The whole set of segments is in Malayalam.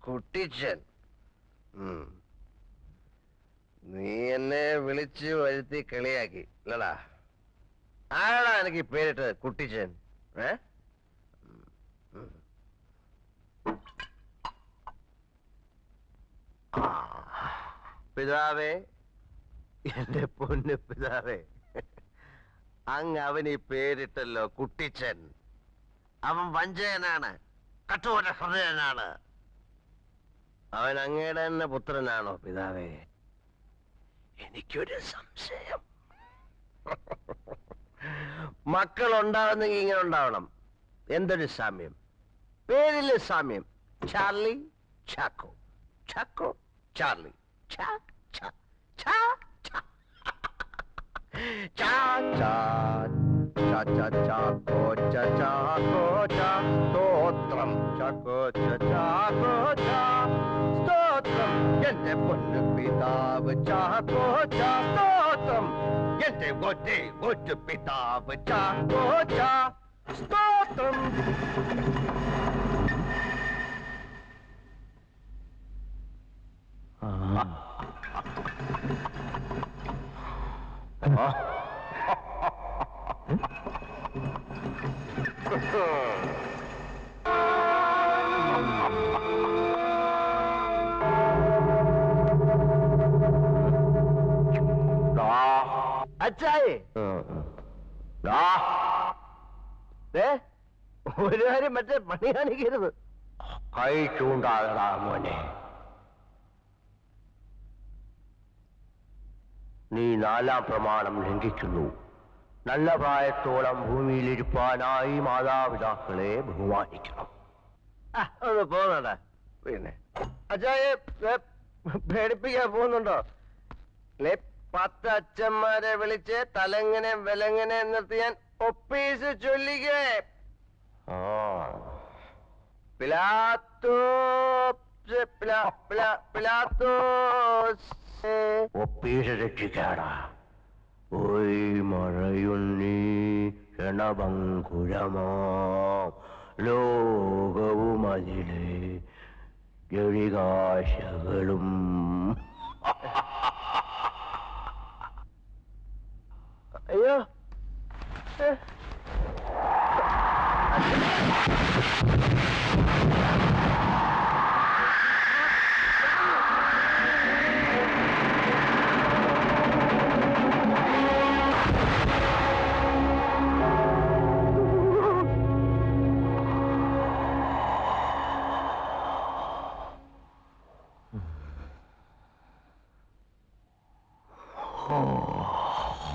കുട്ടിച്ചൻ. നീ എന്നെ വിളിച്ചു വരുത്തി കളിയാക്കി അല്ലടാ? ആരാടാ എനിക്ക് പേരിട്ടത് കുട്ടിച്ചൻ? പിതാവേ, എന്റെ പൊന്നു പിതാവേ, അങ്ങ് അവന് ഈ പേരിട്ടല്ലോ കുട്ടിച്ചൻ. അവൻ വഞ്ചകനാണ്, കഠോര ഹൃദയനാണ്. അവൻ അങ്ങയുടെ തന്നെ പുത്രനാണോ പിതാവേ? എനിക്കൊരു സംശയം. മക്കൾ ഉണ്ടാവുന്നെങ്കിൽ ഇങ്ങനെ ഉണ്ടാവണം. എന്തൊരു സാമ്യം, പേരില് സാമ്യം. ചാർലി, ചാക്കോ, ചാക്കോ, ചാർലി, സ്തോത്രം ചാക്കോ ചാക്കോ സ്തോത്രം എന്റെ പൊന്നു പിതാവ് ചാക്കോ സ്തോത്രം എന്റെ ഒറ്റ പിതാവ് ചാക്കോ സ്തോത്രം. അച്ചായി, ഒരു കാര്യം മറ്റേ പണി കാണിക്കരുത്. കൈ ചൂണ്ടാകടാ മോനെ. നീ 4-ാം പ്രമാണം ലംഘിക്കുന്നു. നല്ല പ്രായത്തോളം ഭൂമിയിലിരിപ്പാനായി മാതാപിതാക്കളെ ബഹുമാനിക്കണം. ഒന്ന് പോകുന്നുണ്ട. പിന്നെ അച്ചായെ പേടിപ്പിക്കാൻ പോകുന്നുണ്ടോ? 10 അച്ഛന്മാരെ വിളിച്ച് തലങ്ങനെ വിലങ്ങനെ നിർത്തി ഞാൻ ഒപ്പീസ് ചൊല്ലിക്കേ. ഒപ്പീസ് രക്ഷിക്കാടാ. ഓയ് മഴയുണ്ണി ക്ഷണഭങ്കുരമോ ലോകവും അതിലെ ജളികാശകളും. അയ്യോ,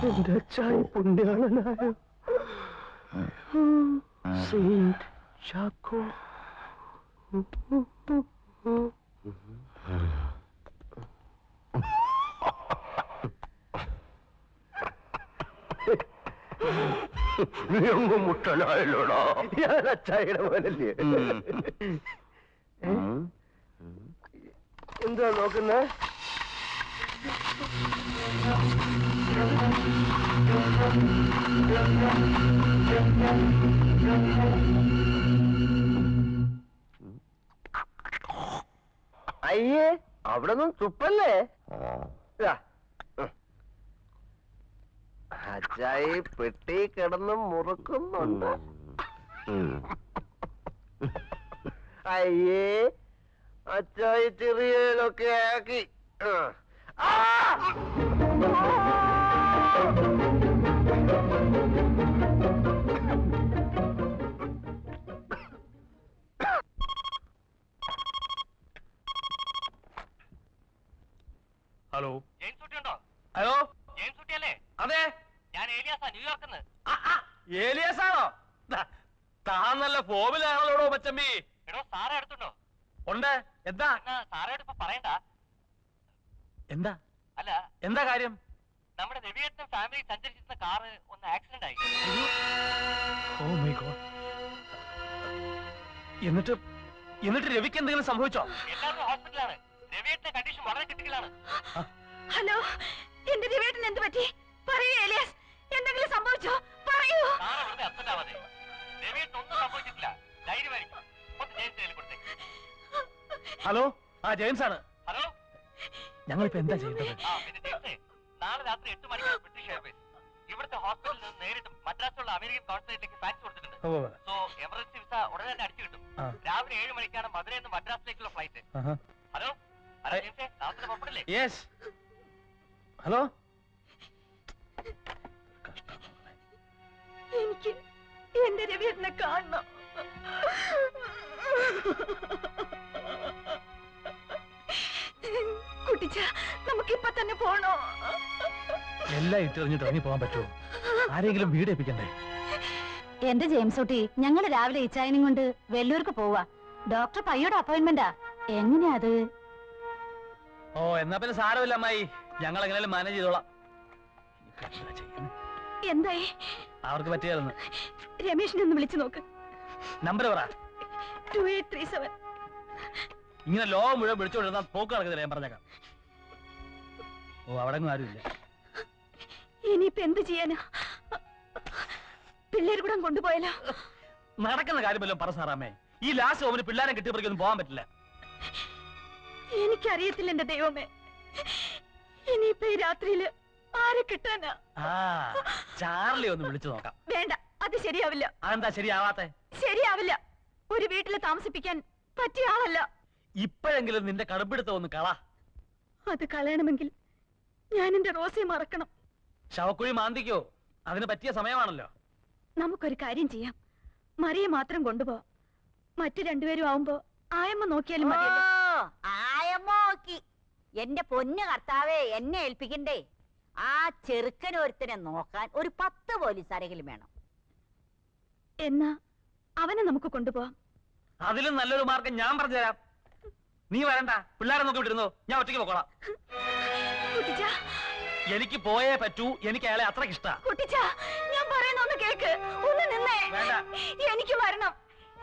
എന്റെ അച്ചായി പുണ്യാളനായ സെയിന്റ് ചാക്കോ. നീ അങ്ങ് മുട്ടനായല്ലോടാ. ഞാൻ അച്ചായിയുടെ പോലല്ലേ. എന്താ നോക്കുന്നേ? അയ്യേ, അവിടെ നിന്നും തുപ്പല്ലേ. അച്ചായി പെട്ടി കിടന്ന് മുറുക്കുന്നുണ്ട്. അയ്യേ, അച്ചായി ചെറിയലൊക്കെ ആക്കി. ഹലോ, ജെയിംസ് കുട്ടി ഉണ്ടോ? ഹലോ, ജെയിംസ് കുട്ടി അല്ലേ? അതെ, ഞാൻ ഏലിയാസാ, ന്യൂയോർക്കിന്ന്. ഏലിയാസാണോ? താൻ നല്ല ഫോമിലാണല്ലോടോ മച്ചമ്പി. എടോ, സാറേ അടുത്തുണ്ടോ? ഉണ്ട്. എന്താ? സാറേട് ഇപ്പൊ പറയണ്ട. എന്താ? അല്ല, എന്താ കാര്യം? നമ്മുടെ രവിയേട്ടനും ഫാമിലി സഞ്ചരിച്ചിരുന്ന കാറ് ഒന്ന് ആക്സിഡന്റ് ആയി. Oh my god. എന്നിട്ട് രവിക്ക് എന്തെങ്കിലും സംഭവിച്ചോ? എല്ലാവരും ഹോസ്പിറ്റലാണ്. രവിയേട്ടന്റെ കണ്ടീഷൻ വളരെ ക്രിട്ടിക്കലാണ്. ഹലോ, എന്റെ രവിയേട്ടൻ എന്ത് പറ്റി? പറയൂ ഏലിയാസ്, എന്തെങ്കിലും സംഭവിച്ചോ? പറയൂ. സാറ് വെറുതെ അപ്സെറ്റ് ആവാതെ. രവിയേട്ടൻ ഒന്നും സംഭവിച്ചിട്ടില്ല, ധൈര്യമായിരിക്കും. ഒന്ന് ജെയിംസ് കൊടുത്തേ. ഹലോ, ആ ജെയിംസ് ആണ്. ഹലോ. ഞങ്ങളിപ്പോ എന്താ ചെയ്യേണ്ടത്? പിന്നെ ജെയിംസേ, നാളെ രാത്രി 8 മണിക്കാണ് ബ്രിട്ടീഷ് എയർവേസ് ഇവിടുത്തെ ഹോസ്പിറ്റലിൽ നിന്ന് നേരിട്ട് മദ്രാസിലുള്ള അമേരിക്കൻ കോൺസുലേറ്റിലേക്ക് ഫാക്സ് കൊടുത്തിട്ടുണ്ട്. സോ എമർജൻസി വിസ ഉടനെ തന്നെ അടിച്ചു കിട്ടും. രാവിലെ 7 മണിക്കാണ് മധുരയിൽ നിന്ന് മദ്രാസിലേക്കുള്ള ഫ്ലൈറ്റ്. ഹലോ ഹലോ ജെയിംസേ, രാത്രി പുറപ്പെടില്ലേ? യെസ്. ഹലോ. എനിക്ക് എന്റെ രവിയേട്ടനെ കാണണം. കുട്ടിച്ച, നമുക്ക് ഇപ്പൊ തന്നെ പോണോ? എല്ലാം ഇട്ടെറിഞ്ഞിട്ട് ഇറങ്ങി പോകാൻ പറ്റുമോ? ആരെങ്കിലും വീട് ഏൽപ്പിക്കണ്ടേ? എന്റെ ജെയിംസ് കുട്ടി, ഞങ്ങള് രാവിലെ ഇച്ചായനും കൊണ്ട് വെല്ലൂർക്ക് പോവാ. ഡോക്ടർ പയ്യോടെ അപ്പോയിന്റ്മെന്റാ. എങ്ങനെയാ അത്? ഓ, എന്നാ പിന്നെ സാരമില്ല അമ്മായി, ഞങ്ങൾ എങ്ങനെയാലും മാനേജ് ചെയ്തോളാം. എന്തായി? അവർക്ക് പറ്റിയായിരുന്നു. രമേശിനെ ഒന്ന് വിളിച്ചു നോക്ക്. നമ്പർ പറ. 2837. ഇങ്ങനെ ലോകം മുഴുവൻ വിളിച്ചോണ്ടിരുന്ന പോക്ക് നടക്കുന്നില്ല, ഞാൻ പറഞ്ഞേക്കാം. ഓ, അവിടെ ആരുമില്ല. ഇനിയിപ്പോ എന്ത് ചെയ്യാനാ? പിള്ളേർ കൂടെ കൊണ്ടുപോയാലോ? നടക്കുന്ന കാര്യമല്ലോ പറ സാറാമേ. ഈ ലാസ്റ്റ് ഓമിന് പിള്ളേരെ കിട്ടിയപ്പോഴേക്കൊന്നും പോകാൻ പറ്റില്ല. എനിക്കറിയത്തില്ല എന്റെ ദൈവമേ. ഇനിയിപ്പോ ഈ രാത്രിയില് ആരെ കിട്ടാനാ? ആ, ചാർലി ഒന്ന് വിളിച്ചു നോക്കാം. വേണ്ട, അത് ശരിയാവില്ല. അതെന്താ ശരിയാവാത്തെ? ശരിയാവില്ല. ഒരു വീട്ടില് താമസിപ്പിക്കാൻ പറ്റിയ ആളല്ല. ഇപ്പോഴെങ്കിലും നിന്റെ കടുപ്പിടുത്തം ഒന്ന് കള. അത് കളയണമെങ്കിൽ ഞാൻ എന്റെ റോസയെ മറക്കണം. ശവക്കുഴി മാന്തിക്കോ? അതിന് പറ്റിയ സമയമാണല്ലോ. നമുക്കൊരു കാര്യം ചെയ്യാം. മറിയെ മാത്രം കൊണ്ടുപോ. മറ്റു രണ്ടുപേരും ആവുമ്പോ ആയമ്മ നോക്കിയാലും മതിയല്ലോ. ആയമ്മ നോക്കി. എന്റെ പൊന്നു കർത്താവേ, എന്നെ ഏൽപ്പിക്കണ്ടേ? ആ ചെറുക്കനൊരുത്തനെ നോക്കാൻ ഒരു 10 പോലീസുകാരെങ്കിലും വേണം. എന്നാ അവനെ നമുക്ക് കൊണ്ടുപോവാം. അതിലും നല്ലൊരു മാർഗം ഞാൻ പറഞ്ഞുതരാം. നീ വരണ്ട, പിള്ളേരെ നോക്കി വിട്ടിരുന്നോ, ഞാൻ ഒറ്റയ്ക്ക് പോക്കോളാം. കുട്ടിച്ചാ, എനിക്ക് പോയേ പറ്റൂ. എനിക്ക് അയാളെ അത്രയ്ക്ക് ഇഷ്ടാ. കുട്ടിച്ചാ, ഞാൻ പറയുന്നൊന്ന് കേക്ക്. ഒന്ന് നിന്നേ. വേണ്ട. എനിക്ക് വരണം.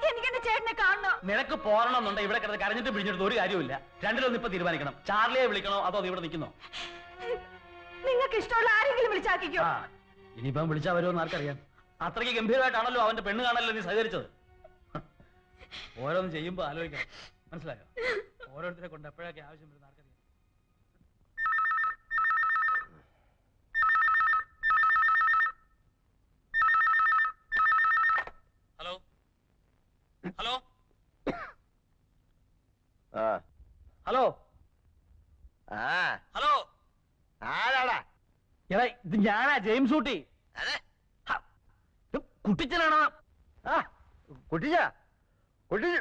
എനിക്ക് എന്റെ ചേട്ടനെ കാണണം. നിനക്ക് പോരണമെന്നുണ്ടെ ഇവിടെ കിടന്ന് കരഞ്ഞിട്ട് പിടിഞ്ഞിട്ട് ഒരു കാര്യമില്ല. രണ്ടിലൊന്നും ഇപ്പൊ തീരുമാനിക്കണം. ചാർലിയെ വിളിക്കണോ അതോ നീ ഇവിടെ നിൽക്കുന്നോ? നിങ്ങൾക്ക് ഇഷ്ടമുള്ള ആരെങ്കിലും വിളിച്ചാക്കിക്കോ. ഇനിയിപ്പം വിളിച്ചാ വരുമെന്ന് ആർക്കറിയാം. അത്രയ്ക്ക് ഗംഭീരമായിട്ടാണല്ലോ അവന്റെ പെണ്ണ് കാണല്ലോ നീ സഹകരിച്ചത്. ഓരോന്ന് ചെയ്യുമ്പോ ആലോചിക്കണം, മനസ്സിലായോ? ഓരോരുത്തരെ കൊണ്ട് എപ്പോഴൊക്കെ ആവശ്യം വരുന്ന ആർക്കറിയാം. Hello hello hello. ഹലോ. ആരാടാ? എടാ, ഇത് ഞാനാ, ജെയിംസ് ഊട്ടി. കുട്ടിച്ചനാണോ? കുട്ടിച്ച കുട്ടിച്ച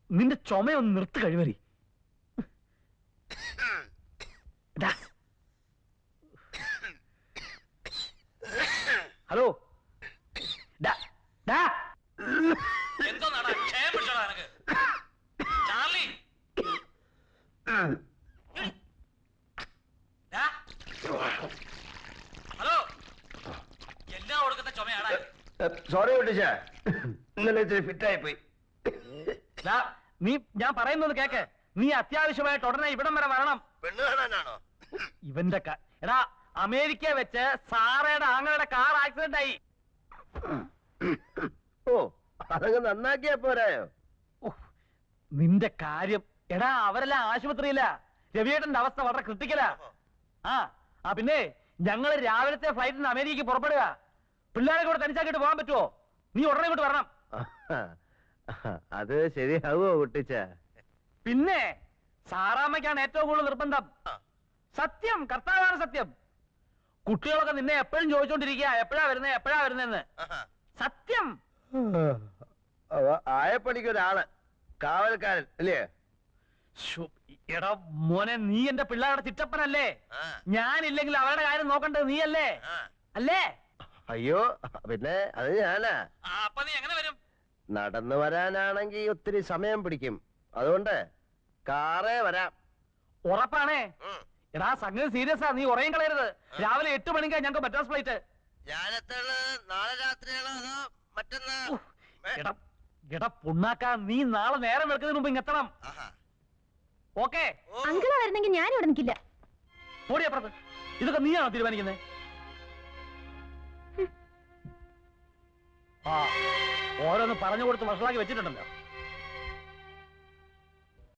നിന്റെ ചുമയൊന്ന് നിർത്ത് കഴിവരി. ഹലോ. Charlie, hello. എല്ലാം കൊടുക്കുന്ന ചുമയാടാ. സോറി കുട്ടിച്ച, ഇന്നലെ ഇച്ചിരി ഫിറ്റായി പോയി. നീ ഞാൻ പറയുന്നത് കേക്ക്. നീ അത്യാവശ്യമായിട്ട് ഉടനെ ഇവിടം വരെ വരണം. പെണ്ണ് കാണാനാണോ? ഇവന്റെ എടാ, അമേരിക്ക വെച്ച് സാറയുടെ ആങ്ങളുടെ കാർ ആക്സിഡന്റ് ആയി. ഓ, അതങ്ങ് നന്നാക്കിയാ പോരായോ? നിന്റെ കാര്യം എടാ, അവരെല്ലാം ആശുപത്രിയില്ല. രവിയേട്ടന്റെ അവസ്ഥ വളരെ ക്രിട്ടിക്കലാ. പിന്നെ ഞങ്ങള് രാവിലത്തെ ഫ്ലൈറ്റിന് അമേരിക്കക്ക് പുറപ്പെടുക. പിള്ളേരെ കൂടെ തനിച്ചാക്കിട്ട് പോകാൻ പറ്റുമോ? നീ ഉടനെ ഇങ്ങോട്ട് വരണം. അത് ശരിയാവോ കുട്ടിച്ച? പിന്നെ സാറാമ്മയ്ക്കാണ് ഏറ്റവും കൂടുതൽ നിർബന്ധം. സത്യം, കർത്താവാണ് സത്യം. കുട്ടികളൊക്കെ നിന്നെ എപ്പോഴും ചോദിച്ചോണ്ടിരിക്കുക, എപ്പോഴാ വരുന്നേന്ന്. സത്യം. ആയപ്പണിക്കൊരാള്, കാവൽക്കാരൻ അല്ലേ? എടാ മോനെ, നീ എന്റെ പിള്ളേരുടെ ചിറ്റപ്പനല്ലേ? ഞാനില്ലെങ്കിൽ അവരുടെ കാര്യം നോക്കണ്ടത് നീയല്ലേ? അല്ലേ? അയ്യോ, പിന്നെ അത് ഞാനാ. അപ്പൊ നീ എങ്ങനെ വരും? നടന്നു വരാനാണെങ്കിൽ ഒത്തിരി സമയം പിടിക്കും. അതുകൊണ്ട് കാറേ വരാം. ഉറപ്പാണേ? എടാ, സംഗതി സീരിയസാ, നീ ഉറയും കളയരുത്. രാവിലെ 8 മണിക്കാ ഞങ്ങൾക്ക് മദ്രാസ് ഫ്ലൈറ്റ്. നാളെ രാത്രിയാണോ അതോ മറ്റന്നാ? എടാ പുണ്ണാക്കാ, നീ നാളെ നേരം വെളുക്കുന്നതിന് മുമ്പ് ഇങ്ങെത്തണം. ഓക്കെ? അങ്കിളാ വരുന്നെങ്കിൽ ഞാൻ ഇവിടെ നിൽക്കില്ല. ഓടി, 'അപ്പുറത്ത്. ഇതൊക്കെ നീയാണോ തീരുമാനിക്കുന്നത്? ഓരോന്ന് പറഞ്ഞു കൊടുത്ത് വഷളാക്കി വെച്ചിട്ടുണ്ടല്ലോ.